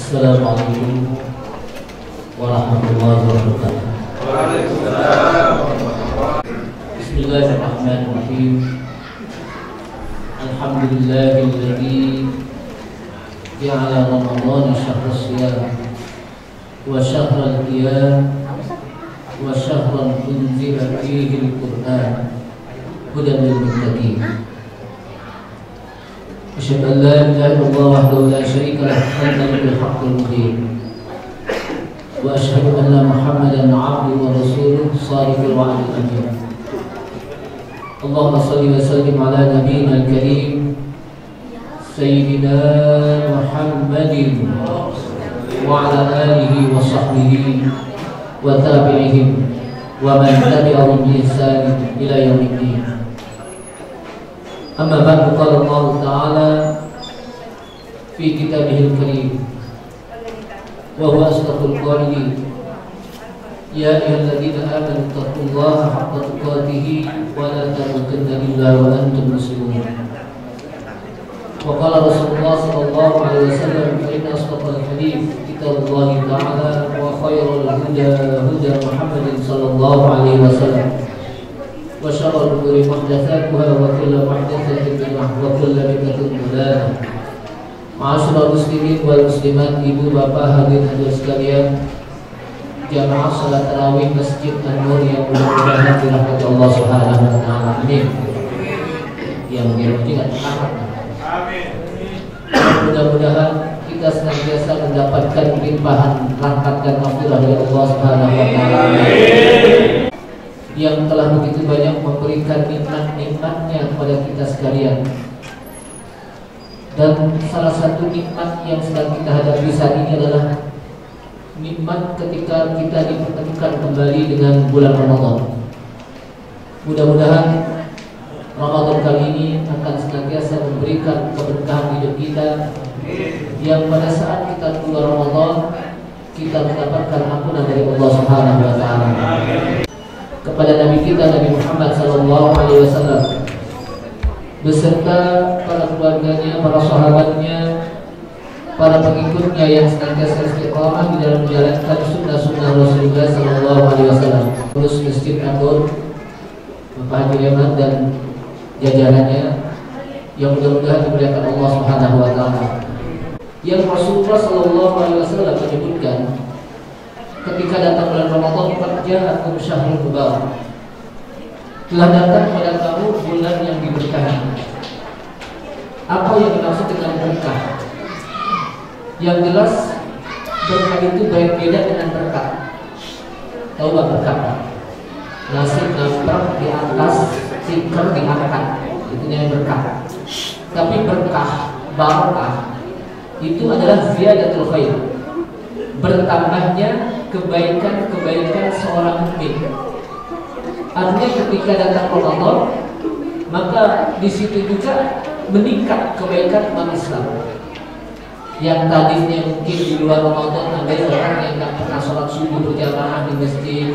Assalamualaikum warahmatullahi wabarakatuh. Waalaikumsalam. Bismillahirrahmanirrahim. Alhamdulillahilladzi ja'ala Ramadhana syahra shiyam wa syahral qiyam wa syahran unzila fihi al-Qur'an hudan lil muttaqin. Asyhadu an la ilaha illallah wahdahu la syarika lah al-malikul haqqul mubin. Wa asyhadu anna Muhammadan 'abduhu wa rasuluhu shadiqul wa'dil amin. Allahumma shalli wa sallim ala nabiyyina al-karim sayyidina Muhammadin wa ala alihi wa sahbihi wa tabi'ihim wa man tabi'ahum bi ihsan ila yaumiddin. Amma ba'du, qala Allah Ta'ala fi kitabihil karim wa huwa asdaqul qa'ilin, ya ayyuhalladzina amanu taqullaha haqqa tuqatih wa la tamutunna illa wa antum muslimun. Wa qala Rasulullah sallallahu alaihi wasallam, fa inna asdaqal hadits kitabullahi ta'ala wa khairul huda huda Muhammadin sallallahu alaihi wasallam. Wa syarrul umuri muhdatsatuha wa kullu muhdatsatin bid'ah wa kullu bid'atin dhalalah. Ma'asyiral muslimin wal muslimat, ibu bapak hadirin sekalian, jamaah salat tarawih Masjid An-Nur yang mudah-mudahan dirahmati Allah Subhanahu wa taala. Amin. Yang berjihad amin. Mudah-mudahan kita senantiasa mendapatkan limpahan rahmat dan maghfirah dari Allah Subhanahu wa taala. Yang telah begitu banyak memberikan nikmat-nikmatnya kepada kita sekalian. Dan salah satu nikmat yang sedang kita hadapi saat ini adalah nikmat ketika kita dipertemukan kembali dengan bulan Ramadan. Mudah-mudahan Ramadan kali ini akan senantiasa memberikan keberkahan hidup kita, yang pada saat kita keluar Ramadan kita mendapatkan ampunan dari Allah Subhanahu wa taala. Kepada Nabi kita Nabi Muhammad sallallahu alaihi wasallam beserta para keluarganya, para sahabatnya, para pengikutnya yang senantiasa istiqamah di dalam menjalankan sunnah-sunnah Rasulullah sallallahu alaihi wasallam. Terus Masjid An-Nur, Bapak Haji Ahmad dan jajarannya yang mudah-mudahan dimuliakan Allah Subhanahu wa taala. Yang Rasulullah sallallahu alaihi wasallam menyebutkan ketika datang bulan Ramadan, "Faja'akum syahrul mubarak." Telah datang kepada kamu bulan yang diberkahi. Apa yang dimaksud dengan berkah? Yang jelas berkah itu baik beda dengan berkah. Tahu gak berkah? Nasi nempel di atas, tikar diangkat, itu yang berkah. Tapi berkah, barakah itu adalah ziyadatul khair, bertambahnya kebaikan-kebaikan seorang mukmin. Artinya ketika datang Ramadan, maka di situ juga meningkat kebaikan umat Islam. Yang tadinya mungkin di luar Ramadan ada orang yang tidak pernah sholat subuh berjamaah di masjid.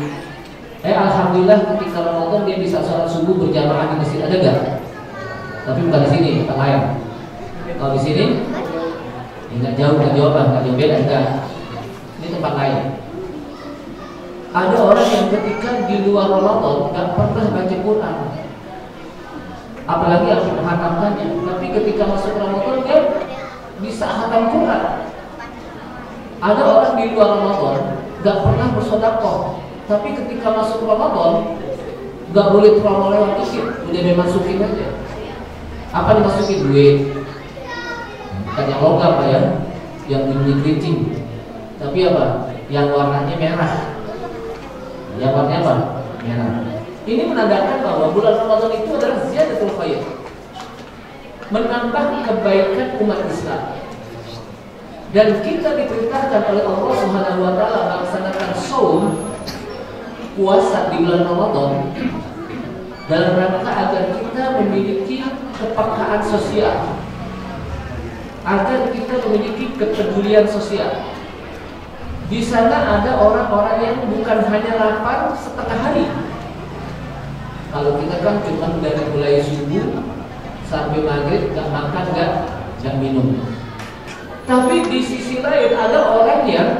Alhamdulillah ketika Ramadan dia bisa sholat subuh berjamaah di masjid, ada nggak? Tapi bukan di sini, tempat lain. Kalau di sini, nggak jauh, nggak jauh beda, enggak. Ini tempat lain. Ada orang yang ketika di luar Ramadan nggak pernah baca Quran, apalagi harus menghatamkannya. Tapi ketika masuk Ramadan dia bisa hatam Quran. Ada orang di luar Ramadan nggak pernah bersedekah, tapi ketika masuk Ramadan nggak boleh terlalu lewat dikit, udah dimasukin aja. Apa dimasukin? Duit. Bukan yang logam Pak ya, yang bunyi kerincing. Tapi apa? Yang warnanya merah. Yang warnanya apa? Merah. Ini menandakan bahwa bulan Ramadan itu adalah ziyadatul khair, menambah kebaikan umat Islam. Dan kita diperintahkan oleh Allah Subhanahu wa taala melaksanakan shaum, puasa di bulan Ramadan dalam rangka agar kita memiliki kepekaan sosial, agar kita memiliki kepedulian sosial. Di sana ada orang-orang yang bukan hanya lapar setengah hari. Kalau kita kan cuma dari mulai subuh sampai maghrib nggak makan nggak minum. Tapi di sisi lain ada orang yang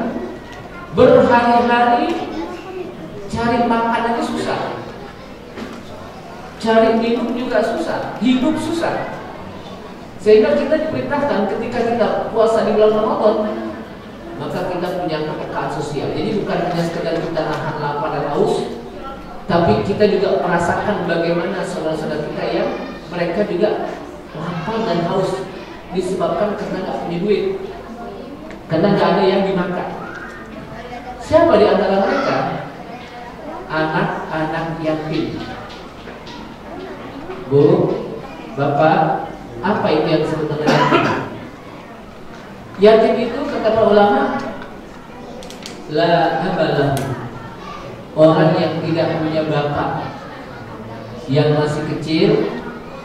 berhari-hari cari makanannya susah, cari minum juga susah, hidup susah. Sehingga kita diperintahkan ketika kita puasa di bulan Ramadan, maka kita punya kepekaan sosial. Jadi bukan hanya sekedar kita nahan lapar dan haus, tapi kita juga merasakan bagaimana saudara-saudara kita yang mereka juga lapar dan haus disebabkan karena nggak punya duit, karena nggak ada yang dimakan. Siapa di antara mereka? Anak-anak yatim. Bu, Bapak, apa itu yang disebut dengan yatim? Yatim itu kata para ulama, la abalahu, orang yang tidak punya bapak, yang masih kecil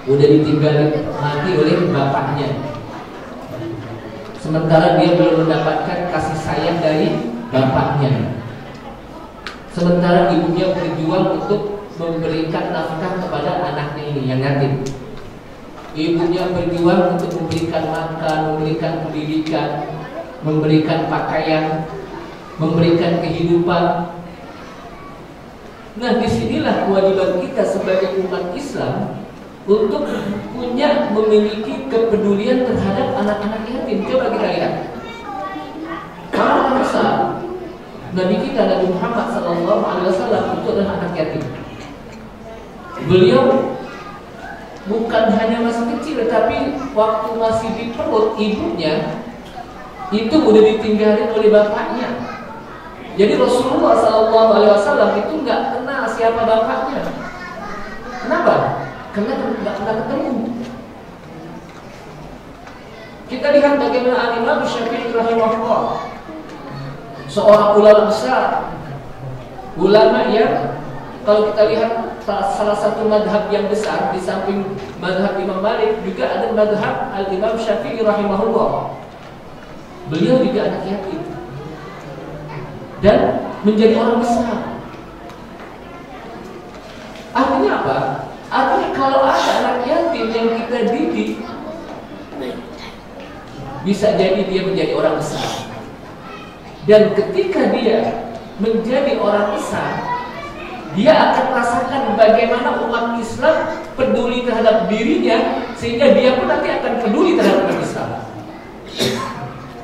udah ditinggalin mati oleh bapaknya, sementara dia belum mendapatkan kasih sayang dari bapaknya, sementara ibunya berjuang untuk memberikan nafkah kepada anaknya ini yang yatim. Ibunya berjuang untuk memberikan makan, memberikan pendidikan, memberikan pakaian, memberikan kehidupan. Nah, disinilah kewajiban kita sebagai umat Islam untuk memiliki kepedulian terhadap anak-anak yatim. Coba kita lihat. Kalau besar Nabi kita Nabi Muhammad SAW itu adalah anak yatim. Beliau bukan hanya masih kecil, tapi waktu masih di perut ibunya itu udah ditinggalin oleh bapaknya. Jadi Rasulullah SAW itu nggak kenal siapa bapaknya. Kenapa? Karena nggak pernah ketemu. Kita lihat bagaimana Al-Imam Syafi'i rahimahullah, seorang ulama besar, ulama yang kalau kita lihat salah satu madhab yang besar di samping madhab Imam Malik juga ada madhab Al-Imam Syafi'i rahimahullah. Beliau juga anak yatim dan menjadi orang besar. Artinya apa? Artinya kalau ada anak yatim yang kita didik, bisa jadi dia menjadi orang besar. Dan ketika dia menjadi orang besar, dia akan merasakan bagaimana umat Islam peduli terhadap dirinya, sehingga dia pun nanti akan peduli terhadap umat Islam.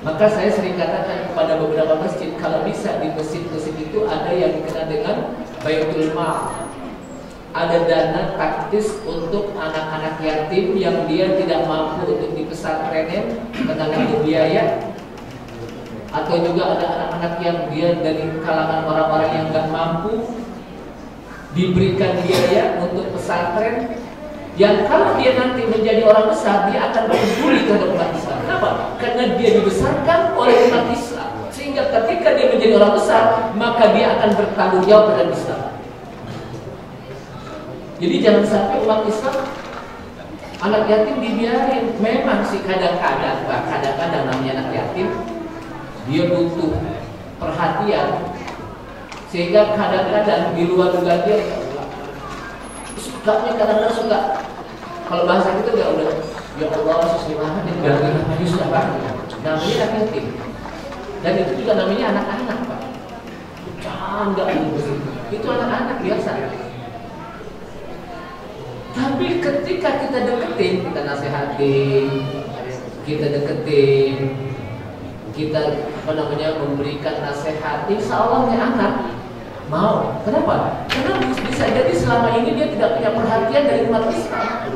Maka saya sering katakan kepada beberapa masjid, kalau bisa di masjid-masjid itu ada yang dikenal dengan Baitul Mal, ada dana taktis untuk anak-anak yatim yang dia tidak mampu untuk dipesantrenin karena biaya, atau juga ada anak-anak yang dia dari kalangan orang-orang yang nggak mampu, diberikan biaya untuk pesantren, yang kalau dia nanti menjadi orang besar dia akan peduli terhadap umat Islam. Kenapa? Karena dia dibesarkan oleh umat Islam, sehingga ketika dia menjadi orang besar maka dia akan bertanggung jawab terhadap Islam. Jadi jangan sampai umat Islam anak yatim dibiarin. Memang sih kadang-kadang namanya anak yatim dia butuh perhatian, sehingga kadang-kadang di luar dugaan dia sukanya kadang-kadang suka. Kalau bahasa kita udah ya Allah sesuatu yang ganti namanya sudah banget. Namanya anak yatim. Dan itu juga namanya anak-anak, Pak. Jangan itu anak-anak biasa. Tapi ketika kita deketin, kita nasihatin, kita deketin, kita memberikan nasihat, insya Allah anak mau. Kenapa? Karena bisa jadi selama ini dia tidak punya perhatian dari umat Islam.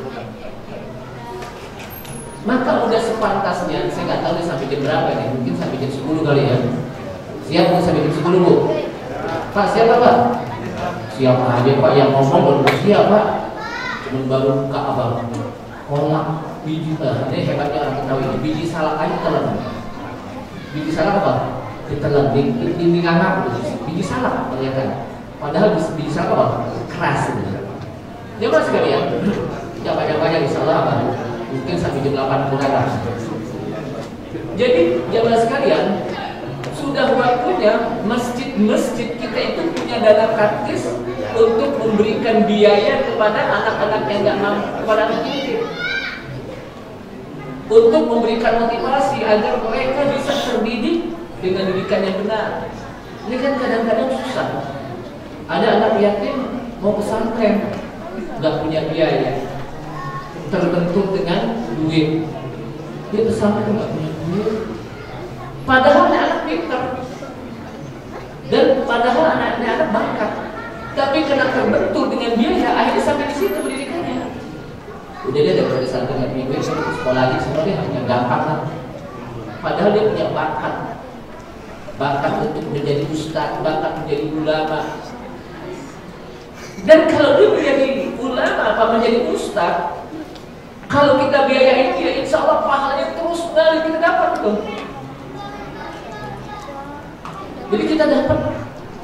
Maka udah sepantasnya, saya nggak tahu nih sampai jam berapa nih, mungkin sampai jam 10 kali ya. Siap Bu, sampai jam 10 Bu. Pak, siapa Pak? Siap aja Pak, yang ngomong baru siap Pak. Cuma baru buka abang. Kolak biji, ini hebatnya orang Betawi ini, biji salak aja telan. Biji salak apa? Ditelan, di anak biji salak, kelihatan. Padahal biji salak apa? Keras. Dia masih sekalian. Ya banyak-banyak insya Allah apa? Mungkin sampai jam 8 kurang. Jadi jamaah sekalian, sudah waktunya masjid-masjid kita itu punya dana praktis untuk memberikan biaya kepada anak-anak yang nggak mampu, kepada anak yatim. untuk memberikan motivasi agar mereka bisa terdidik dengan didikan yang benar. Ini kan kadang-kadang susah. Ada anak yatim mau pesantren, nggak punya biaya, terbentur dengan duit. Dia pesantren nggak punya duit, padahal anak pintar dan padahal anak bakat, tapi karena terbentur dengan biaya, akhirnya sampai di situ pendidikannya. Udah dia dari pesantren nggak punya duit, sekolah lagi sebenarnya hanya gampang lah. Padahal dia punya bakat untuk menjadi ustadz, bakat menjadi ulama. Dan kalau dia menjadi ulama apa menjadi ustadz, kalau kita biayain dia, insya Allah pahalanya terus mengalir kita dapat tuh. Jadi kita dapat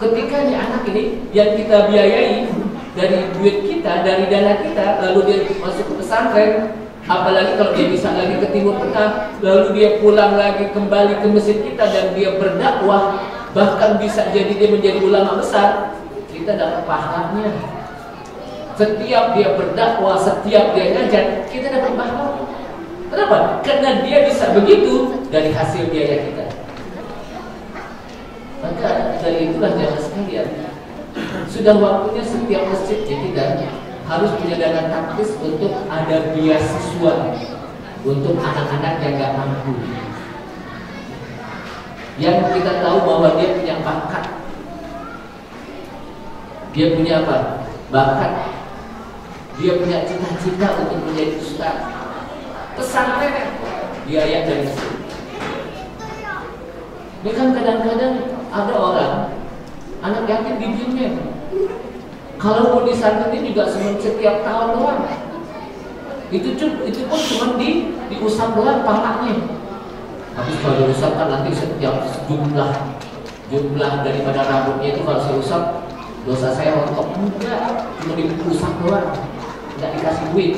ketika anak ini yang kita biayai dari duit kita, dari dana kita, lalu dia masuk ke pesantren, apalagi kalau dia bisa lagi ke Timur Tengah, lalu dia pulang lagi kembali ke masjid kita dan dia berdakwah, bahkan bisa jadi dia menjadi ulama besar, kita dapat pahalanya. Setiap dia berdakwah, setiap dia ngajar, kita dapat pahala. Kenapa? Karena dia bisa begitu dari hasil biaya kita. Maka dari itulah jamaah sekalian, sudah waktunya setiap masjid kita harus punya dana taktis untuk ada beasiswa untuk anak-anak yang nggak mampu, yang kita tahu bahwa dia punya bakat, dia punya apa? Bakat, dia punya cita-cita untuk menjadi ustaz. Pesantren biaya dari masjid. Ini kan kadang-kadang ada orang anak yatim dibimbing. Kalau mau disantuni juga setiap tahun doang. Itu pun cuma diusap doang palanya. Tapi kalau diusap kan nanti setiap jumlah daripada rambutnya itu kalau saya usap dosa saya rontok. Enggak, cuma diusap doang, nggak dikasih duit.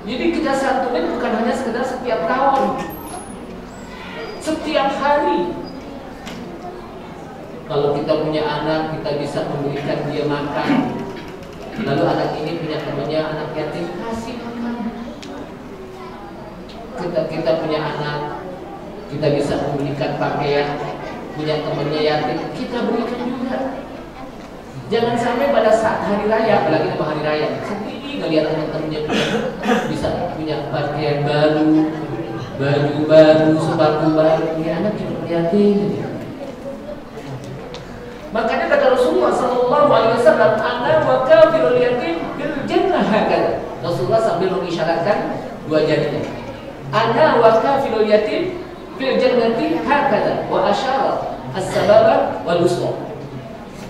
Jadi kita santunin bukan hanya sekedar setiap tahun, setiap hari. Kalau kita punya anak, kita bisa memberikan dia makan. Lalu anak ini punya temannya anak yatim, kasih makan. Kita punya anak, kita bisa memberikan pakaian. Punya temannya yatim, kita berikan juga. Jangan sampai pada saat hari raya, apalagi nama hari raya, sendiri ngelihat teman-temannya bisa punya pakaian baru, baju baru, sepatu baru, ya anak cuma yatim. Makanya kata Rasulullah Sallallahu Alaihi Wasallam, "Ana wa kafirul yatim bil jannah hakada." Rasulullah sambil mengisyaratkan dua jarinya. "Ana wa kafirul yatim bil jannati hakada," wa asyara as-sababa wal wusta.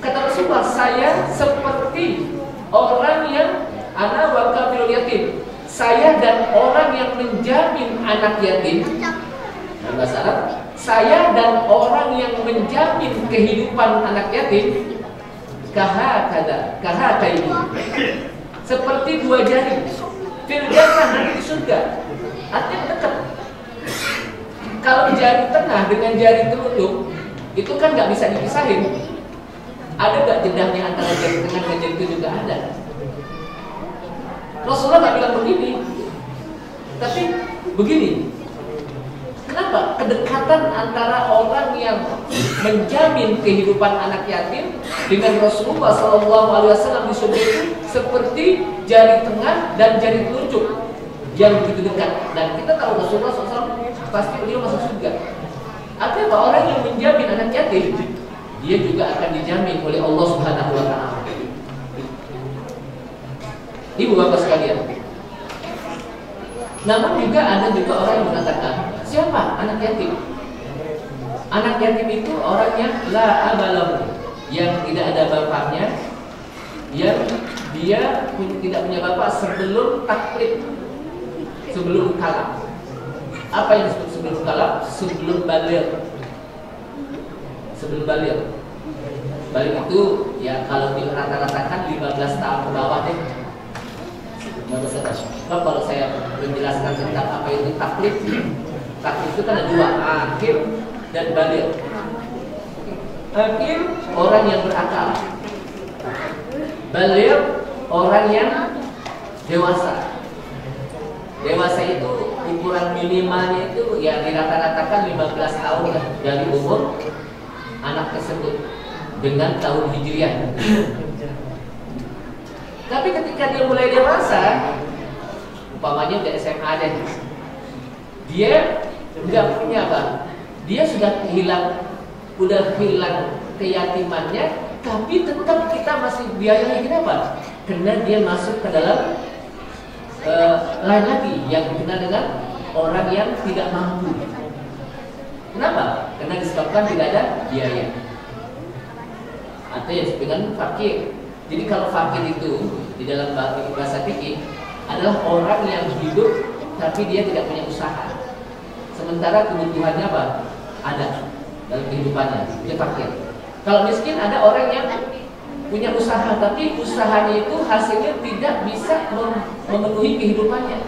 Kata Rasulullah, saya seperti orang yang ana wa kafirul yatim. Saya dan orang yang menjamin anak yatim. Dalam bahasa Arab, saya dan orang yang menjamin kehidupan anak yatim, kahataini, seperti dua jari, fil jannah, nanti di surga. Artinya dekat. Kalau jari tengah dengan jari telunjuk itu kan nggak bisa dipisahin. Ada nggak jedahnya antara jari tengah dan jari telunjuk? Nggak ada. Rasulullah nggak bilang begini, tapi begini. Kenapa? Kedekatan antara orang yang menjamin kehidupan anak yatim dengan Rasulullah SAW di surga itu seperti jari tengah dan jari telunjuk yang begitu dekat. Dan kita tahu Rasulullah SAW pasti beliau masuk surga. Artinya orang yang menjamin anak yatim, dia juga akan dijamin oleh Allah Subhanahu Wa Taala. Ibu bapak sekalian. Namun juga ada orang yang mengatakan, siapa anak yatim? Anak yatim itu orang yang la abalahu, yang tidak ada bapaknya, yang dia tidak punya bapak sebelum taklid, sebelum kalaf. Apa yang disebut sebelum kalaf? Sebelum baligh. Sebelum baligh. Baligh itu ya kalau dirata-ratakan 15 tahun ke bawah deh. Sebab kalau saya menjelaskan tentang apa itu taklid, taklid itu kan ada dua, akhir dan baligh. Akhir orang yang berakal, baligh orang yang dewasa. Dewasa itu ukuran minimalnya itu ya dirata-ratakan 15 tahun ya, dari umur anak tersebut dengan tahun Hijriah. Tapi ketika dia mulai dewasa, umpamanya udah SMA deh, dia nggak punya apa? Dia sudah hilang keyatimannya, tapi tetap kita masih biayai. Kenapa? Karena dia masuk ke dalam lain lagi yang dikenal dengan orang yang tidak mampu. Kenapa? Karena disebabkan tidak ada biaya. Atau yang disebut dengan fakir. Jadi kalau fakir itu di dalam bahasa fikih adalah orang yang hidup tapi dia tidak punya usaha. Sementara kebutuhannya apa? Ada dalam kehidupannya, dia fakir. Kalau miskin ada orang yang punya usaha, tapi usahanya itu hasilnya tidak bisa memenuhi kehidupannya.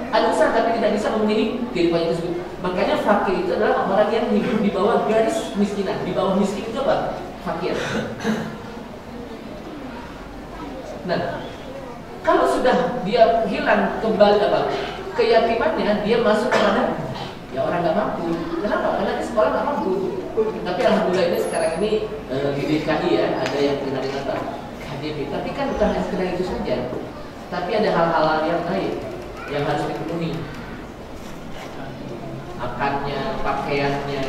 Ada usaha tapi tidak bisa memenuhi kehidupannya tersebut. Makanya fakir itu adalah orang yang hidup di bawah garis kemiskinan. Di bawah miskin itu apa? Fakir. Nah, kalau sudah dia hilang kembali apa? Keyatimannya, dia masuk kepada ya orang nggak mampu. Kenapa? Karena di sekolah nggak mampu. Tapi alhamdulillah ini sekarang ini di DKI ya ada yang kena dengan KDP. Tapi kan bukan hanya sekedar itu saja. Tapi ada hal-hal yang lain yang harus dipenuhi. Makannya, pakaiannya,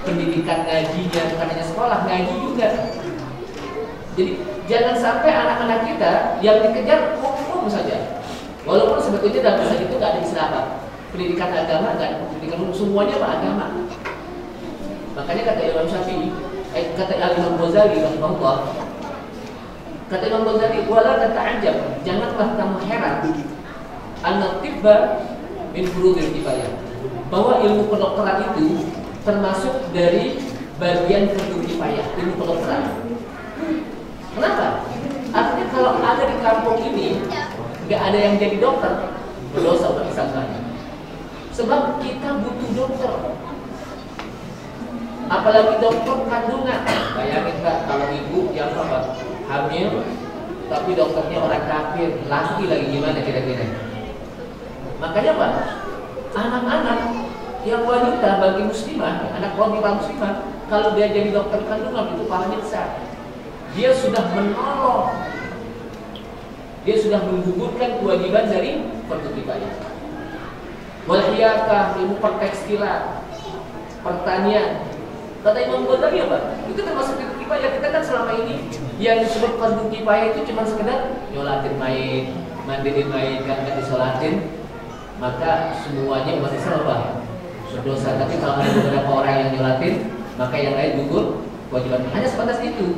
pendidikan ngajinya, bukan hanya sekolah, ngaji juga. Jadi jangan sampai anak-anak kita yang dikejar umum saja. Walaupun sebetulnya dalam bahasa itu nggak ada istilah apa. Pendidikan agama dan pendidikan umum semuanya apa? Agama. Makanya kata Imam Syafi'i, kata Imam Ghazali rahimahullah, kata Imam Ghazali, wala tata'ajab, janganlah kamu heran, an-tibba min furudil kifayah, bahwa ilmu kedokteran itu termasuk dari bagian fardu kifayah, ilmu kedokteran. Kenapa? Artinya kalau ada di kampung ini nggak ada yang jadi dokter, berdosa umat Islam. Sebab kita butuh dokter. Apalagi dokter kandungan. Bayangin Kak, kalau ibu yang apa? Hamil, tapi dokternya orang kafir, laki lagi, gimana kira-kira? Makanya Pak, anak-anak yang wanita bagi muslimah, anak wanita muslimah, kalau dia jadi dokter kandungan itu pahalanya besar. Dia sudah menolong, dia sudah menggugurkan kewajiban dari fardu kifayah. Walhiyakah, ilmu pertekstilan, pertanian. Kata Imam Ghazali apa? Itu termasuk fardu kifayah. Kita kan selama ini yang disebut fardu kifayah itu cuma sekedar nyolatin mayit, mandiin mayit, kan disolatin, maka semuanya umat Islam apa? Berdosa. Tapi kalau ada beberapa orang yang nyolatin, maka yang lain gugur kewajiban. Hanya sebatas itu.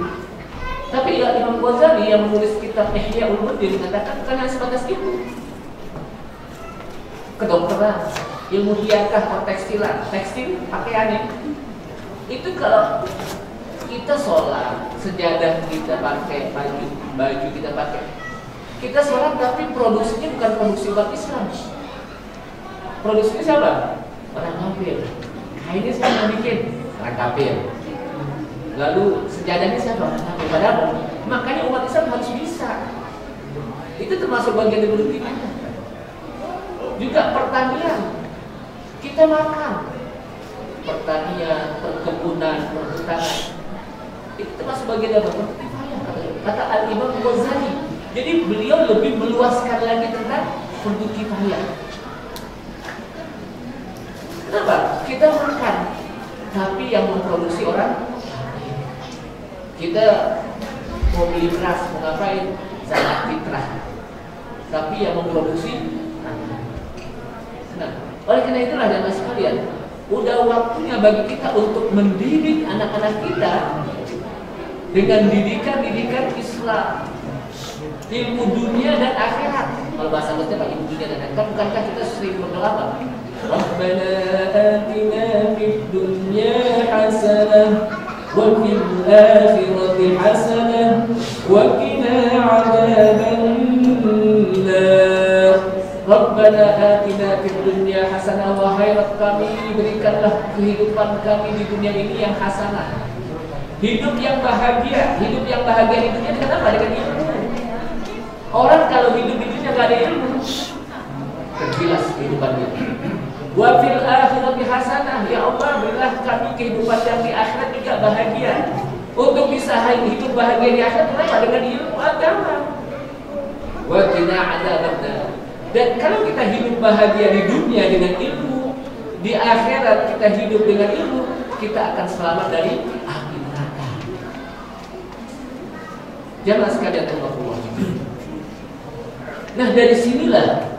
Tapi ya Imam Ghazali yang menulis kitab Ihya Ulumuddin mengatakan bukan hanya sebatas itu. Kedokteran, ilmu hiyakah, tekstilan, tekstil, pakaiannya. Itu kalau kita sholat, sejadah kita pakai, baju kita pakai. Kita sholat tapi produksinya bukan produksi umat Islam. Produksinya siapa? Orang kafir. Nah ini siapa yang bikin? Orang kafir. Lalu sejadahnya siapa? Padahal makanya umat Islam harus bisa. Itu termasuk bagian dari produktivitas. Juga pertanian, kita makan. Pertanian, perkebunan, perhutanan, itu termasuk bagian dari produktivitas. Kata Al-Imam Ghazali. Jadi beliau lebih meluaskan lagi tentang produktivitas. Kenapa? Kita makan, tapi yang memproduksi orang. Kita mau beli beras, mau ngapain? Zakat fitrah. Tapi yang memproduksi. Nah, oleh karena itulah jamaah sekalian, udah waktunya bagi kita untuk mendidik anak-anak kita dengan didikan Islam, ilmu dunia dan akhirat. Kalau bahasa Arabnya Pak, ilmu dunia dan akhirat. Bukankah kita sering berdoa? Rabbana atina fid dunya hasanah wa fil akhirati hasanah wa qina adzaban nar. Rabbana atina fid dunya hasanah, wahai Rabb kami, berikanlah kehidupan kami di dunia ini yang hasanah. Hidup yang bahagia. Hidup yang bahagia di dunia kenapa? Dengan ilmu. Orang kalau hidup di dunia gak ada ilmu, jelas kehidupannya. Wa fil akhirati hasanah, ya Allah berilah kami kehidupan yang di akhirat juga bahagia. Untuk bisa hidup bahagia di akhirat kenapa? Dengan ilmu agama. Wa qina adzabannar. Dan kalau kita hidup bahagia di dunia dengan ilmu, di akhirat kita hidup dengan ilmu, kita akan selamat dari api neraka. Jamaah sekalian Allah. Nah, dari sinilah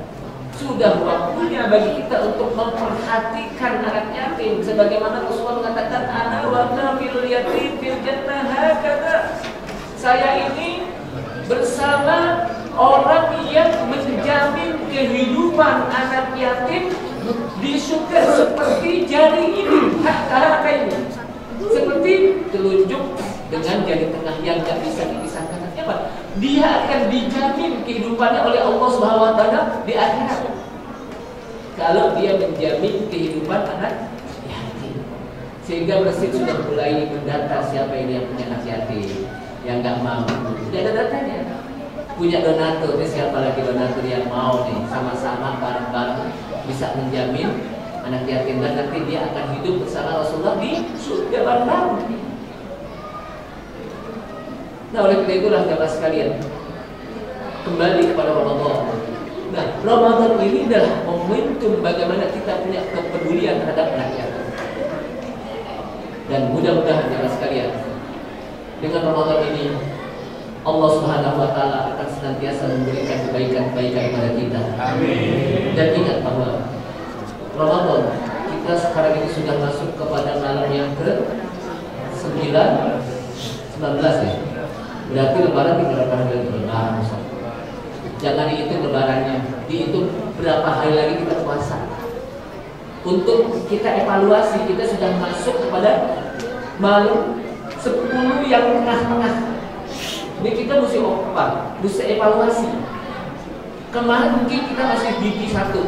sudah waktunya bagi kita untuk memperhatikan anak yatim, sebagaimana Rasulullah mengatakan, ana wa kafilul yatim fil jannah hakadha. Saya ini bersama orang yang menjamin kehidupan anak yatim di surga seperti jari ini, hak ini, seperti telunjuk dengan jari tengah yang tidak bisa dipisahkan. Apa? Dia akan dijamin kehidupannya oleh Allah Subhanahu wa taala di akhirat. Kalau dia menjamin kehidupan anak yatim. Sehingga masjid sudah mulai mendata siapa ini yang punya anak yatim, yang enggak mampu. Sudah ada datanya. Punya donatur, ini siapa lagi donatur yang mau nih sama-sama bareng-bareng bisa menjamin anak yatim, dan nanti dia akan hidup bersama Rasulullah di surga bareng-bareng. Nah, oleh karena itulah jamaah sekalian, kembali kepada Ramadan. Nah, Ramadan ini adalah momentum bagaimana kita punya kepedulian terhadap rakyat. Dan mudah-mudahan jamaah sekalian, dengan Ramadan ini Allah Subhanahu wa taala akan senantiasa memberikan kebaikan-kebaikan kepada kita. Amin. Dan ingat bahwa Ramadan kita sekarang ini sudah masuk kepada malam yang ke-19 ya. Berarti lebaran tinggal berapa hari lagi? Lebaran. Jangan dihitung lebarannya, dihitung berapa hari lagi kita puasa. Untuk kita evaluasi, kita sudah masuk kepada malam 10 yang tengah-tengah. Ini kita mesti mesti evaluasi. Kemarin mungkin kita masih gigi 1.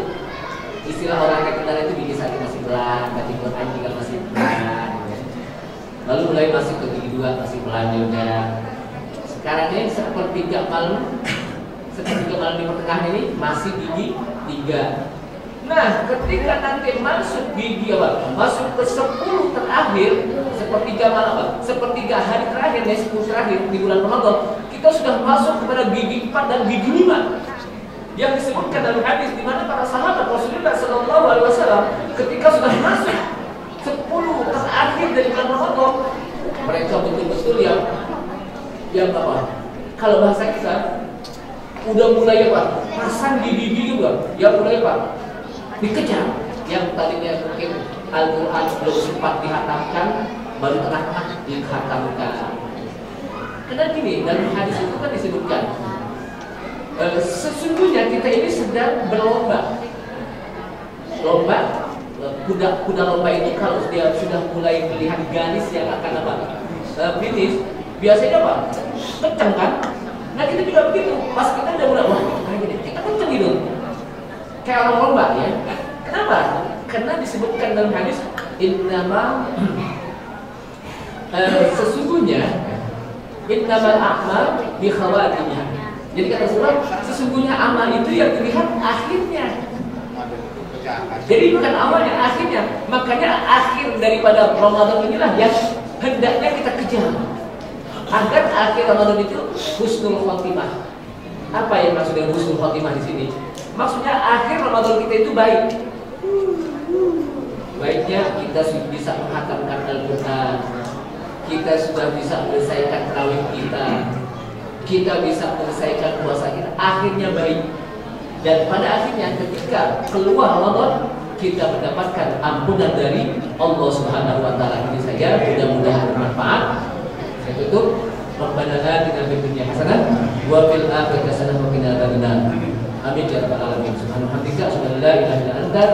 Istilah orang terkenal itu gigi 1 masih pelan, baca Quran juga masih pelan. Lalu mulai masuk ke gigi 2 masih pelan juga. Sekarang ini sepertiga malam di pertengahan ini masih gigi 3. Nah, ketika nanti masuk gigi apa? Masuk ke 10 terakhir, sepertiga malam, sepertiga hari terakhir, 10 terakhir di bulan Ramadan, kita sudah masuk kepada gigi 4 dan gigi 5. Yang disebutkan dalam hadis di mana para sahabat Rasulullah Sallallahu Alaihi Wasallam ketika sudah masuk 10 terakhir dari bulan Ramadan, mereka betul-betul yang apa? Kalau bahasa kita udah mulai apa? Pasang di gigi juga, yang mulai apa? Dikejar. Yang tadinya mungkin Al-Quran belum sempat dihatamkan, baru tengah-tengah dihatamkan. Karena gini, dalam hadis itu kan disebutkan, sesungguhnya kita ini sedang berlomba. Kuda lomba itu kalau dia sudah mulai melihat garis yang akan apa? Finish. Biasanya apa? Kencang kan? Nah, kita juga begitu. Pas kita udah mulai, wah, kita kencang gitu. Kayak orang lomba ya. Kenapa? Karena disebutkan dalam hadis, innama sesungguhnya innamal a'mal bi khawatimah. Jadi kata Rasulullah, sesungguhnya amal itu yang dilihat akhirnya. Jadi bukan awalnya, akhirnya. Makanya akhir daripada Ramadan inilah yang hendaknya kita kejar. Agar akhir Ramadan itu husnul khotimah. Apa yang maksud dengan husnul khotimah di sini? Maksudnya akhir Ramadan kita itu baik. Baiknya kita bisa menghatamkan Al-Quran, kita sudah bisa menyelesaikan tarawih kita bisa menyelesaikan puasa kita. Akhirnya baik. Dan pada akhirnya ketika keluar Ramadan, kita mendapatkan ampunan dari Allah Subhanahu wa taala. Ini saja, mudah-mudahan bermanfaat. Saya tutup. Rabbana atina fid dunya hasanah wa fil akhirati hasanah wa qina adzabannar. Amin ya rabbal alamin. Subhanallah, la ilaha illa anta,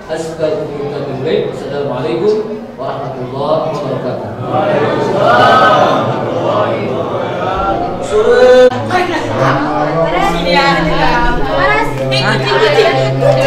astaghfiruka wa atubu ilaik. Assalamualaikum warahmatullahi wabarakatuh. Waalaikumsalam warahmatullahi wabarakatuh. Alhamdulillah.